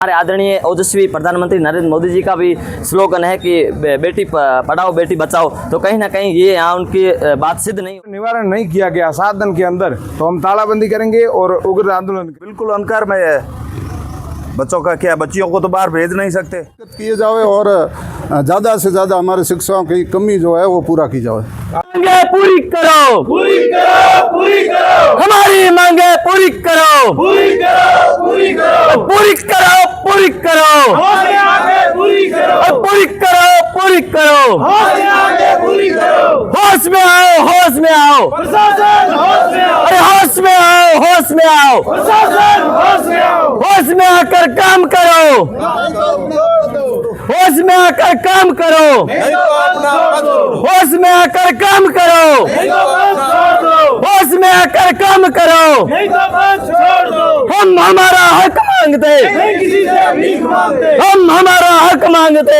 हमारे आदरणीय ओजस्वी प्रधानमंत्री नरेंद्र मोदी जी का भी स्लोगन है कि बेटी पढ़ाओ बेटी बचाओ, तो कहीं ना कहीं ये यहाँ उनकी बात सिद्ध नहीं निवारण नहीं किया गया 7 दिन के अंदर, तो हम तालाबंदी करेंगे और उग्र आंदोलन। बिल्कुल अंकार में है। बच्चों का क्या, बच्चियों को तो बाहर भेज नहीं सकते। किए जाए और ज़्यादा से ज़्यादा हमारे शिक्षकों की कमी जो है वो पूरा की जाए। मांगे पूरी करो, पूरी करो, पूरी करो, हमारी मांगे पूरी करो, पूरी करो, पूरी करो, पूरी करो, पूरी करो, पूरी करो, पूरी करो, पूरी करो, पूरी करो। होश में आओ, होश में आओ, प्रशासन होश में आओ, अरे होश में आओ, होश में आओ, प्रशासन होश में आओ, होश में आकर काम करो, होश में आकर काम करो, होश में आकर काम करो, होश में आकर काम करो। हम हमारा हक मांगते, हम हमारा हक मांगते,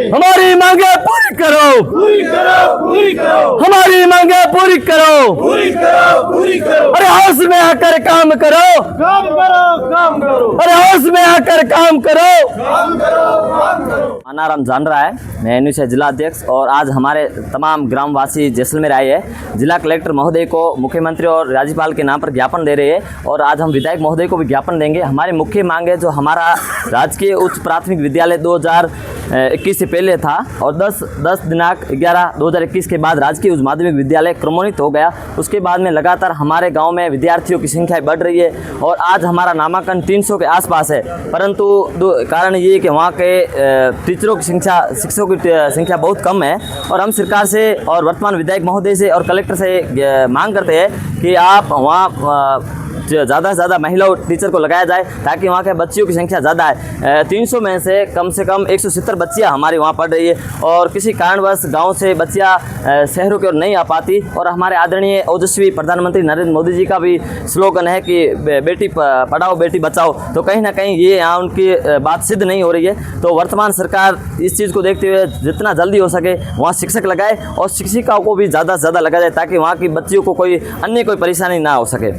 हमारी मांगे पूरी करो, पूरी करो, पूरी करो, हमारी मांगे पूरी करो, पूरी करो, पूरी करो। अरे होश में आकर काम करो, काम करो, काम करो, अरे होश में आकर काम करो, काम करो, काम करो। आनाराम जान रहा है, मैं एनयू जिला अध्यक्ष, और आज हमारे तमाम ग्रामवासी जैसलमेर आए हैं। जिला कलेक्टर महोदय को मुख्यमंत्री और राज्यपाल के नाम पर ज्ञापन दे रहे हैं, और आज हम विधायक महोदय को भी ज्ञापन देंगे। हमारी मुख्य मांग है, जो हमारा राजकीय उच्च प्राथमिक विद्यालय 2021 से पहले था और 10 दिनांक 11/2021 के बाद राजकीय उच्च माध्यमिक विद्यालय क्रमोन्नत हो गया। उसके बाद में लगातार हमारे गांव में विद्यार्थियों की संख्या बढ़ रही है, और आज हमारा नामांकन 300 के आसपास है। परंतु कारण ये है कि वहाँ के टीचरों की संख्या, शिक्षकों की संख्या बहुत कम है, और हम सरकार से और वर्तमान विधायक महोदय से और कलेक्टर से मांग करते हैं कि आप वहाँ ज़्यादा से ज़्यादा महिला टीचर को लगाया जाए, ताकि वहाँ के बच्चियों की संख्या ज़्यादा है। 300 में से कम 170 बच्चियाँ हमारी वहाँ पढ़ रही है, और किसी कारणवश गांव से बच्चियाँ शहरों की ओर नहीं आ पाती। और हमारे आदरणीय ओजस्वी प्रधानमंत्री नरेंद्र मोदी जी का भी स्लोगन है कि बेटी पढ़ाओ बेटी बचाओ, तो कहीं ना कहीं ये यहाँ उनकी बात सिद्ध नहीं हो रही है। तो वर्तमान सरकार इस चीज़ को देखते हुए जितना जल्दी हो सके वहाँ शिक्षक लगाए, और शिक्षिकाओं को भी ज़्यादा से ज़्यादा लगाया जाए, ताकि वहाँ की बच्चियों को कोई परेशानी ना हो सके।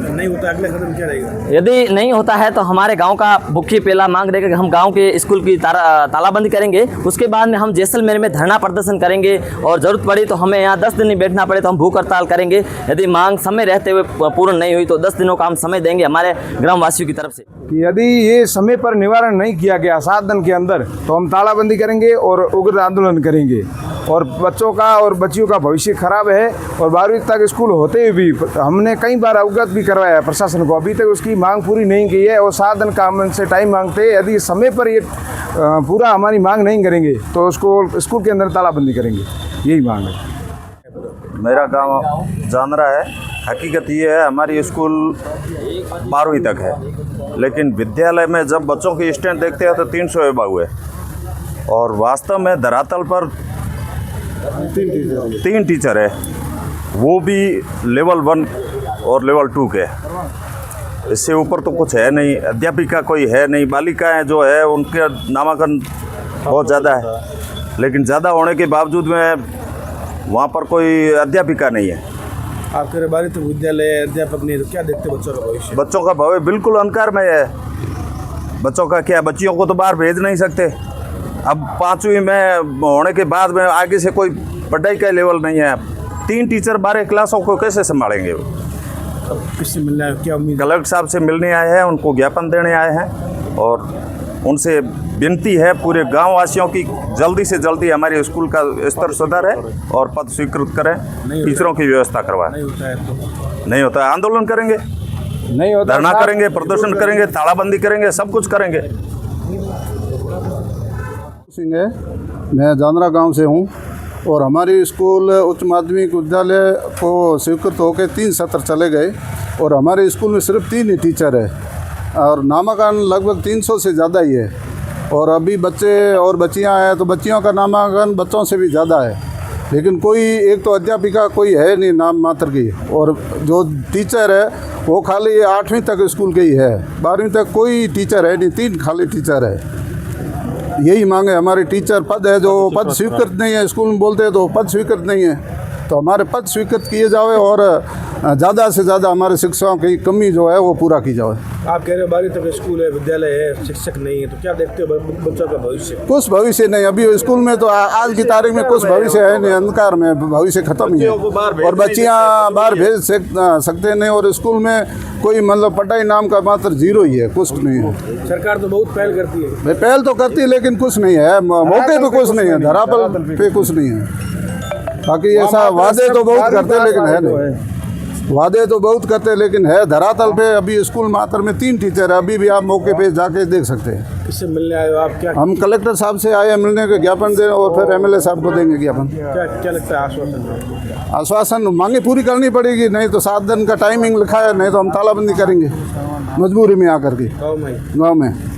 नहीं होता अगला कदम क्या रहेगा? यदि नहीं होता है तो हमारे गांव का मुख्य पहला मांग रहेगा कि हम गांव के स्कूल की तालाबंदी करेंगे। उसके बाद में हम जैसलमेर में धरना प्रदर्शन करेंगे, और ज़रूरत पड़ी तो हमें यहाँ 10 दिन नहीं बैठना पड़े तो हम भूख हड़ताल करेंगे। यदि मांग समय रहते हुए पूर्ण नहीं हुई तो 10 दिनों का हम समय देंगे हमारे ग्रामवासियों की तरफ से। कि यदि ये समय पर निवारण नहीं किया गया 7 दिन के अंदर, तो हम तालाबंदी करेंगे और उग्र आंदोलन करेंगे। और बच्चों का और बच्चियों का भविष्य खराब है, और 12वीं तक स्कूल होते हुए भी हमने कई बार अवगत भी करवाया है प्रशासन को, अभी तक उसकी मांग पूरी नहीं की है, और 7 दिन का हम उनसे टाइम मांगते हैं। यदि समय पर ये पूरा हमारी मांग नहीं करेंगे तो उसको स्कूल के अंदर तालाबंदी करेंगे, यही मांग है। मेरा गांव जानरा है। हकीकत ये है, हमारी स्कूल 12वीं तक है, लेकिन विद्यालय में जब बच्चों की स्ट्रेंथ देखते हैं तो 300 अबव है, और वास्तव में धरातल पर 3 टीचर है, वो भी लेवल 1 और लेवल 2 के। इससे ऊपर तो कुछ है नहीं, अध्यापिका कोई है नहीं। बालिकाएं जो है उनके नामांकन बहुत ज़्यादा है, लेकिन ज़्यादा होने के बावजूद में वहाँ पर कोई अध्यापिका नहीं है। आपके बारे तो विद्यालय अध्यापक नहीं, तो क्या देखते बच्चों का भविष्य? बच्चों का भविष्य बिल्कुल अंकार में है। बच्चों का क्या, बच्चियों को तो बाहर भेज नहीं सकते। अब 5वीं में होने के बाद में आगे से कोई पढ़ाई का लेवल नहीं है। 3 टीचर 12 क्लासों को कैसे संभालेंगे? किससे मिलना है, क्या उम्मीद? कलेक्टर साहब से मिलने आए हैं, उनको ज्ञापन देने आए हैं, और उनसे विनती है पूरे गांव वासियों की, जल्दी से जल्दी हमारे स्कूल का स्तर सुधारें और पद स्वीकृत करें, टीचरों की व्यवस्था करवाएं। नहीं होता है तो नहीं होता है आंदोलन करेंगे, नहीं होता, धरना करेंगे, प्रदर्शन करेंगे, तालाबंदी करेंगे, सब कुछ करेंगे। सिंह है, मैं जानरा गांव से हूं, और हमारी स्कूल उच्च माध्यमिक विद्यालय को स्वीकृत होकर 3 सत्र चले गए, और हमारे स्कूल में सिर्फ 3 ही टीचर है, और नामांकन लगभग 300 से ज़्यादा ही है। और अभी बच्चे और बच्चियां हैं, तो बच्चियों का नामांकन बच्चों से भी ज़्यादा है, लेकिन कोई एक तो अध्यापिका कोई है नहीं नाम मात्र की, और जो टीचर है वो खाली 8वीं तक स्कूल के ही है, 12वीं तक कोई टीचर है नहीं, 3 खाली टीचर है। यही मांगे हमारे। टीचर पद है, जो पद स्वीकृत नहीं है, स्कूल में बोलते हैं तो पद स्वीकृत नहीं है। तो हमारे पद स्वीकृत किए जाए और ज़्यादा से ज़्यादा हमारे शिक्षकों की कमी जो है वो पूरा की जाए। आप कह रहे हो 12वीं तक स्कूल है, विद्यालय है, शिक्षक नहीं है, तो क्या देखते हो बच्चों का भविष्य? कुछ भविष्य नहीं, अभी स्कूल में तो आज की तारीख में कुछ भविष्य है नहीं, अंधकार में भविष्य खत्म ही है। और बच्चियाँ बाहर भेज सकते नहीं, और स्कूल में कोई मतलब पढ़ाई नाम का मात्र जीरो ही है, कुछ नहीं है। सरकार तो बहुत पहल करती है। पहल तो करती है लेकिन कुछ नहीं है, मौके पे कुछ नहीं है, धरातल पे कुछ नहीं है। बाकी ऐसा वादे तो बहुत करते हैं लेकिन है नहीं, वादे तो बहुत करते हैं लेकिन है धरातल पे। अभी स्कूल मात्र में 3 टीचर है, अभी भी आप मौके पे जाके देख सकते हैं। किससे मिलने आए हो आप? क्या हम कलेक्टर साहब से आए हैं मिलने के, ज्ञापन दें और फिर एमएलए साहब को देंगे ज्ञापन। क्या लगता है आश्वासन? आश्वासन मांगे पूरी करनी पड़ेगी, नहीं तो 7 दिन का टाइमिंग लिखा है, नहीं तो हम तालाबंदी करेंगे मजबूरी में आकर के गाँव में गाँव में।